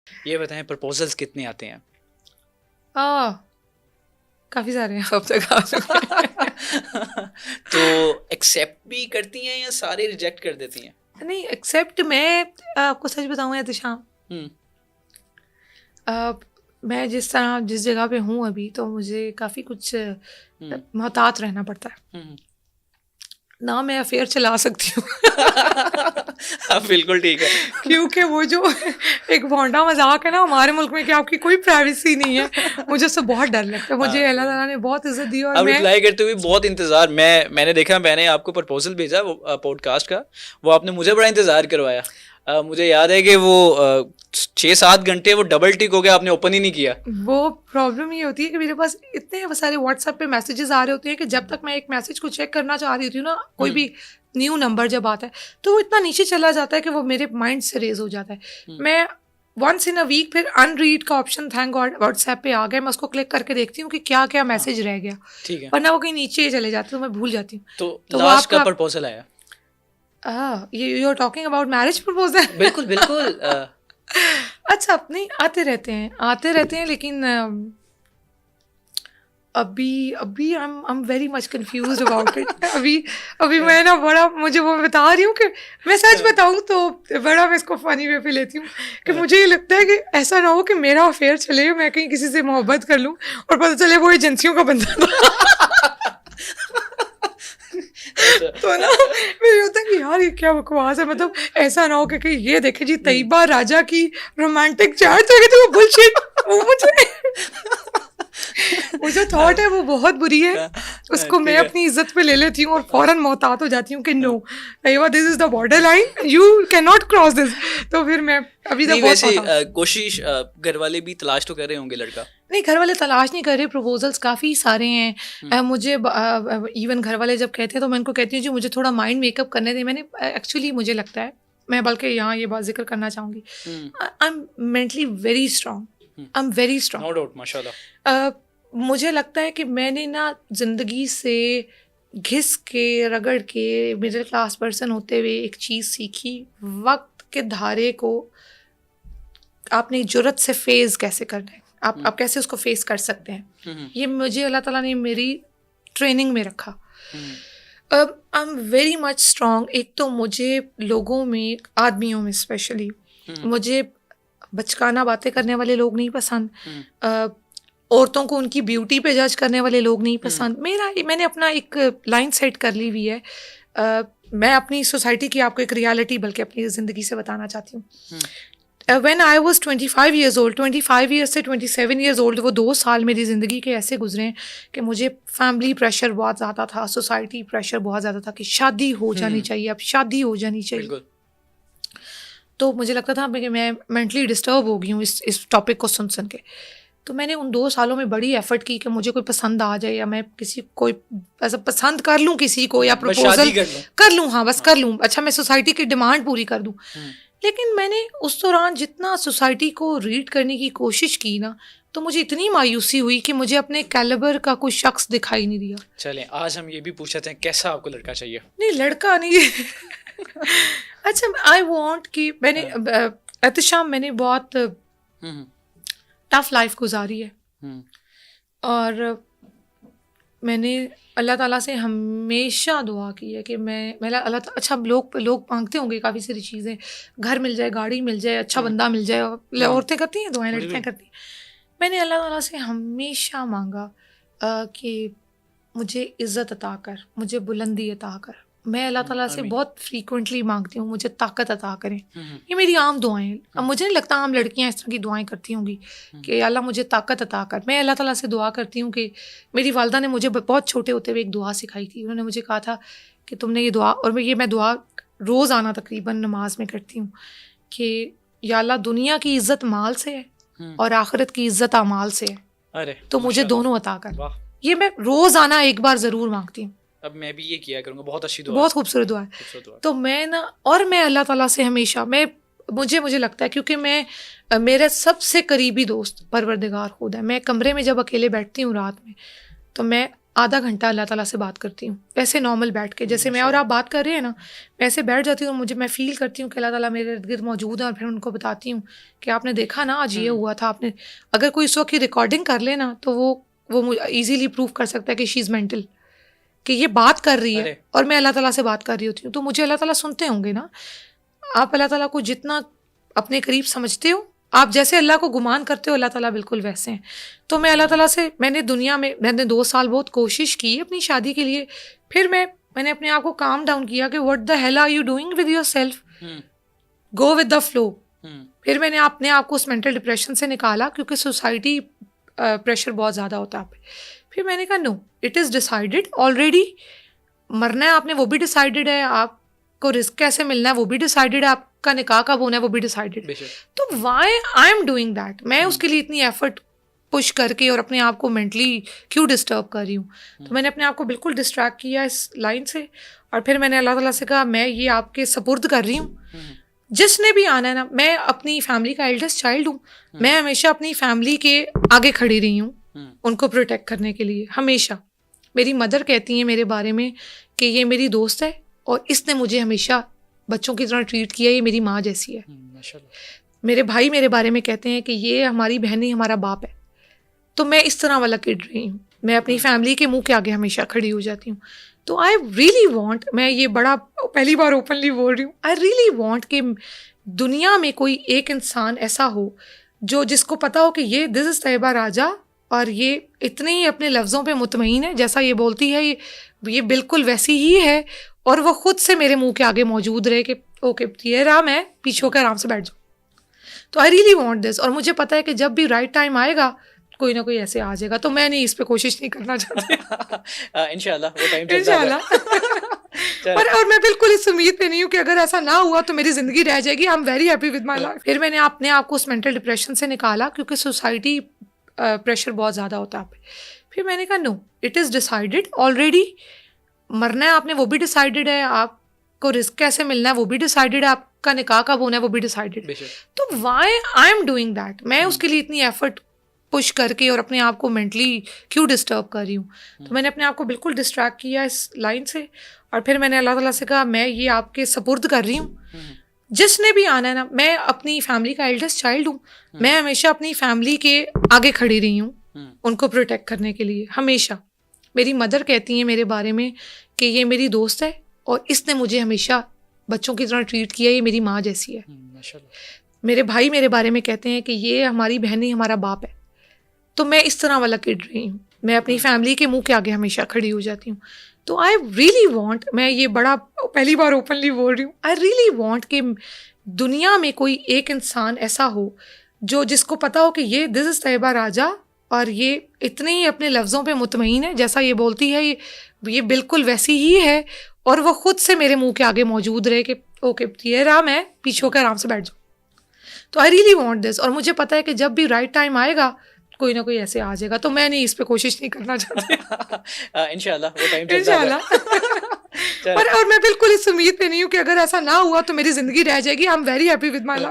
ये बताएं, प्रपोजल्स कितने आते हैं? काफ़ी सारे हैं अब तक आ चुके हैं। तो एक्सेप्ट भी करती हैं या सारे रिजेक्ट कर देती हैं? नहीं, एक्सेप्ट मैं आपको सच बताऊँ एहतिशाम, हम्म। मैं जिस जगह पे हूँ अभी, तो मुझे काफ़ी कुछ हम्म। मोहतात रहना पड़ता है हम्म। ना। मैं अफेयर चला सकती हूँ हाँ, बिल्कुल ठीक है। क्योंकि वो जो एक भोंडा मजाक है ना हमारे मुल्क में कि आपकी कोई प्राइवेसी नहीं है, मुझे उससे बहुत डर लगता है। मुझे हाँ, अल्लाह ताला ने बहुत इज्जत दी और अब मैं रिप्लाई करते हुए बहुत इंतजार, मैंने देखा, मैंने आपको प्रपोजल भेजा वो पॉडकास्ट का, वो आपने मुझे बड़ा इंतजार करवाया। मुझे याद है कि वो 6-7 घंटे वो डबल टिक हो गया, आपने ओपन ही नहीं किया। वो प्रॉब्लम ये होती है कि मेरे पास इतने सारे व्हाट्सएप पे मैसेजेस आ रहे होते हैं कि जब तक मैं एक मैसेज को चेक करना चाह रही होती हूँ ना, कोई भी न्यू नंबर जब आता है तो वो इतना नीचे चला जाता है कि वो मेरे माइंड से रेज हो जाता है। मैं वंस इन अ वीक फिर अनरीड का ऑप्शन थैंक गॉड व्हाट्सएप पे आ गया, मैं उसको क्लिक करके देखती हूँ कि क्या क्या मैसेज रह गया, ठीक है। वरना वो कहीं नीचे ही चले जाते तो मैं भूल जाती हूँ। तो तो वो लास्ट का आपका प्रपोजल आया? You are talking about marriage proposal? बिल्कुल बिल्कुल। अच्छा, नहीं, आते रहते हैं लेकिन अभी I am very much confused about it. अभी मैं ना बड़ा, मुझे वो बता रही हूँ कि मैं सच बताऊँ तो बड़ा मैं इसको फनी वे पे लेती हूँ कि मुझे ये लगता है कि ऐसा ना हो कि मेरा अफेयर चले, मैं कहीं किसी से मोहब्बत कर लूँ और पता चले वो एजेंसियों का बंदा था। तो ना मेरे होता है कि यार ये क्या बकवास है, मतलब ऐसा ना हो कि ये देखे जी तैयबा राजा की रोमांटिक चैट है तो वो बुलशिट। वो मुझे जो थॉट है वो बहुत बुरी है, उसको मैं ठीक है। अपनी इज्जत पे ले लेती हूँ और फौरन मोहतात हो जाती हूँ कि no Tayyaba, this is the border line, you can not cross this. तो फिर मैं अभी तक नहीं, बहुत वैसे मोहतात। कोशिश घर वाले भी तलाश तो कर रहे होंगे लड़का। नहीं, घर वाले तलाश नहीं कर रहे, प्रपोजल्स काफ़ी सारे हैं। मुझे इवन घर वाले जब कहते हैं तो मैं उनको कहती हूँ जी मुझे थोड़ा माइंड मेकअप करने दें। मैंने एक्चुअली मुझे लगता है, मैं बल्कि यहाँ ये बात जिक्र करना चाहूँगी, I am mentally very strong, I am very strong. No doubt, माशाल्लाह। मुझे लगता है कि मैंने ना ज़िंदगी से घिस के रगड़ के मिडिल क्लास पर्सन होते हुए एक चीज़ सीखी, वक्त के धारे को आपने जुर्रत से फेस कैसे करना है, आप कैसे उसको फेस कर सकते हैं, ये मुझे अल्लाह ताला ने मेरी ट्रेनिंग में रखा। आई एम वेरी मच स्ट्रांग। एक तो मुझे लोगों में, आदमियों में स्पेशली, मुझे बचकाना बातें करने वाले लोग नहीं पसंद। औरतों को उनकी ब्यूटी पे जज करने वाले लोग नहीं पसंद। मैंने अपना एक लाइन सेट कर ली हुई है। मैं अपनी सोसाइटी की आपको एक रियलिटी बल्कि अपनी ज़िंदगी से बताना चाहती हूँ। When I was 25 years old, 25 years से 27 ईयर्स ओल्ड, वो 2 साल मेरी ज़िंदगी के ऐसे गुजरे हैं कि मुझे फैमिली प्रेशर बहुत ज़्यादा था, सोसाइटी प्रेशर बहुत ज़्यादा था कि शादी हो जानी चाहिए, अब शादी हो जानी चाहिए। बिल्कुल। तो मुझे लगता था कि मैं मेंटली डिस्टर्ब हो गई हूँ इस टॉपिक को सुन के। तो मैंने उन 2 सालों में बड़ी एफर्ट की कि मुझे कोई पसंद आ जाए, या मैं किसी कोई ऐसा पसंद कर लूँ किसी को, या बस शादी प्रपोजल कर लूँ। हाँ, बस कर लूँ, अच्छा मैं सोसाइटी की डिमांड पूरी कर दूँ। लेकिन मैंने उस दौरान जितना सोसाइटी को रीड करने की कोशिश की ना, तो मुझे इतनी मायूसी हुई कि मुझे अपने कैलिबर का कोई शख्स दिखाई नहीं दिया। चलें, आज हम ये भी पूछते हैं, कैसा आपको लड़का चाहिए? नहीं, लड़का नहीं अच्छा, आई वांट कि मैंने एहतिशाम, मैंने बहुत टफ लाइफ गुजारी है और मैंने अल्लाह ताला से हमेशा दुआ की है कि मैं अच्छा, लोग मांगते होंगे काफ़ी सारी चीज़ें, घर मिल जाए, गाड़ी मिल जाए, अच्छा बंदा मिल जाए, औरतें करती हैं दुआएं, लड़कियां करती हैं। मैंने अल्लाह ताला से हमेशा मांगा कि मुझे इज़्ज़त अता कर, मुझे बुलंदी अता कर। मैं अल्लाह ताला से बहुत फ्रीक्वेंटली मांगती हूँ मुझे ताकत अता करें। ये मेरी आम दुआएं हैं। अब मुझे नहीं लगता आम लड़कियां इस तरह की दुआएं करती होंगी कि अल्लाह मुझे ताकत अता कर। मैं अल्लाह ताला से दुआ करती हूँ कि मेरी वालदा ने मुझे बहुत छोटे होते हुए एक दुआ सिखाई थी। उन्होंने मुझे कहा था कि तुमने ये दुआ, और मैं दुआ रोज़ाना तकरीबन नमाज में करती हूँ कि या अल्लाह, दुनिया की इज़्ज़त माल से है और आखिरत की इज़्ज़त अमाल से है, अरे तो मुझे दोनों अता कर। ये मैं रोज़ाना एक बार ज़रूर मांगती हूँ। अब मैं भी ये किया करूँगा, बहुत अच्छी दुआ, बहुत खूबसूरत दुआ है। तो मैं ना, और मैं अल्लाह ताला से हमेशा, मुझे लगता है क्योंकि मेरा सबसे करीबी दोस्त परवरदिगार खुद है। मैं कमरे में जब अकेले बैठती हूँ रात में, तो मैं आधा घंटा अल्लाह ताला से बात करती हूँ, वैसे नॉर्मल बैठ के, जैसे मैं और आप बात कर रहे हैं ना, मैं ऐसे बैठ जाती हूँ, मैं फील करती हूँ कि अल्लाह ताला मेरे इर्द गिर्द मौजूद है, और फिर उनको बताती हूँ कि आपने देखा ना आज ये हुआ था, आपने अगर कोई इस वक्त की रिकॉर्डिंग कर ले ना तो वो मुझे ईजीली प्रूव कर सकता है कि शी इज़ मेंटल, कि ये बात कर रही है और मैं अल्लाह ताला से बात कर रही होती हूँ, तो मुझे अल्लाह ताला सुनते होंगे ना। आप अल्लाह ताला को जितना अपने करीब समझते हो, आप जैसे अल्लाह को गुमान करते हो, अल्लाह ताला बिल्कुल वैसे हैं। तो मैं अल्लाह ताला से, मैंने 2 साल बहुत कोशिश की अपनी शादी के लिए, फिर मैंने अपने आप को काम डाउन किया कि what the hell are you doing with yourself, go with the flow. फिर मैंने अपने आप को उस मेंटल डिप्रेशन से निकाला, क्योंकि सोसाइटी प्रेशर बहुत ज़्यादा होता है आप पे। फिर मैंने कहा no, it is decided already, मरना है आपने वो भी डिसाइडेड है, आपको रिस्क कैसे मिलना है वो भी डिसाइडेड है, आपका निकाह कब होना है वो भी डिसाइडेड। तो why I am doing that, मैं उसके लिए इतनी एफर्ट पुश करके और अपने आप को मेंटली क्यों डिस्टर्ब कर रही हूँ। तो मैंने अपने आप को बिल्कुल डिस्ट्रैक्ट किया इस लाइन से, और फिर मैंने अल्लाह ताला से कहा मैं ये आपके सपुर्द कर रही हूँ, जिसने भी आना है ना, मैं अपनी फैमिली का एल्डेस्ट चाइल्ड हूँ, मैं हमेशा अपनी फैमिली के आगे खड़ी रही हूँ उनको प्रोटेक्ट करने के लिए। हमेशा मेरी मदर कहती हैं मेरे बारे में कि ये मेरी दोस्त है और इसने मुझे हमेशा बच्चों की तरह ट्रीट किया, ये मेरी माँ जैसी है। मेरे भाई मेरे बारे में कहते हैं कि ये हमारी बहन नहीं हमारा बाप है। तो मैं इस तरह वाला किड रही हूँ, मैं अपनी फैमिली के मुंह के आगे हमेशा खड़ी हो जाती हूँ। तो आई रियली वॉन्ट, मैं ये बड़ा पहली बार ओपनली बोल रही हूँ, आई रियली वॉन्ट कि दुनिया में कोई एक इंसान ऐसा हो जो जिसको पता हो कि ये दिस इज़ तैयबा राजा, और ये इतने ही अपने लफ्ज़ों पे मुतमईन है, जैसा ये बोलती है ये बिल्कुल वैसी ही है, और वो खुद से मेरे मुंह के आगे मौजूद रहे कि ओके ये राम है, पीछे होकर आराम से बैठ जाओ। तो आई रियली वॉन्ट दिस, और मुझे पता है कि जब भी राइट टाइम आएगा कोई ना कोई ऐसे आ जाएगा, तो मैं नहीं इस पे कोशिश नहीं करना चाहती। इंशाल्लाह वो टाइम इंशाल्लाह। और मैं बिल्कुल इस उम्मीद पे नहीं हूँ कि अगर ऐसा ना हुआ तो मेरी जिंदगी रह जाएगी। आई am very happy with my life. फिर मैंने अपने आप को उस मेंटल डिप्रेशन से निकाला, क्योंकि सोसाइटी प्रेशर बहुत ज़्यादा होता है आप पे। फिर मैंने कहा no, it is decided already, मरना है आपने वो भी डिसाइडेड है, आपको रिस्क कैसे मिलना है वो भी डिसाइडेड है, आपका निकाह कब होना है वो भी डिसाइडेड। तो why I am doing that, मैं उसके लिए इतनी एफर्ट पुश करके और अपने आप को मेंटली क्यों डिस्टर्ब कर रही हूँ। तो मैंने अपने आप को बिल्कुल डिस्ट्रैक्ट किया इस लाइन से, और फिर मैंने अल्लाह ताला से कहा मैं ये आपके सपुर्द कर रही हूँ, जिसने भी आना है ना, मैं अपनी फैमिली का एल्डेस्ट चाइल्ड हूँ, मैं हमेशा अपनी फैमिली के आगे खड़ी रही हूँ उनको प्रोटेक्ट करने के लिए। हमेशा मेरी मदर कहती हैं मेरे बारे में कि ये मेरी दोस्त है और इसने मुझे हमेशा बच्चों की तरह ट्रीट किया, ये मेरी माँ जैसी है। मेरे भाई मेरे बारे में कहते हैं कि ये हमारी बहन नहीं हमारा बाप है। तो मैं इस तरह वाला किड रही हूँ, मैं अपनी फैमिली के मुंह के आगे हमेशा खड़ी हो जाती हूँ। तो आई रियली वॉन्ट, मैं ये बड़ा पहली बार ओपनली बोल रही हूँ, आई रियली वॉन्ट कि दुनिया में कोई एक इंसान ऐसा हो जो जिसको पता हो कि ये दिस इज़ तैयबा राजा, और ये इतने ही अपने लफ्ज़ों पे मुतमईन है, जैसा ये बोलती है ये बिल्कुल वैसी ही है, और वो खुद से मेरे मुंह के आगे मौजूद रहे कि ओके ये राम है, पीछे होकर आराम से बैठ जाओ। तो आई रियली वॉन्ट दिस, और मुझे पता है कि जब भी राइट टाइम आएगा कोई ना कोई ऐसे आ जाएगा, तो मैं नहीं इस पे कोशिश नहीं करना चाहती। इंशाल्लाह वो टाइम इंशाल्लाह। और मैं बिल्कुल इस उम्मीद पे नहीं हूँ कि अगर ऐसा ना हुआ तो मेरी जिंदगी रह जाएगी। आई am very happy with my life.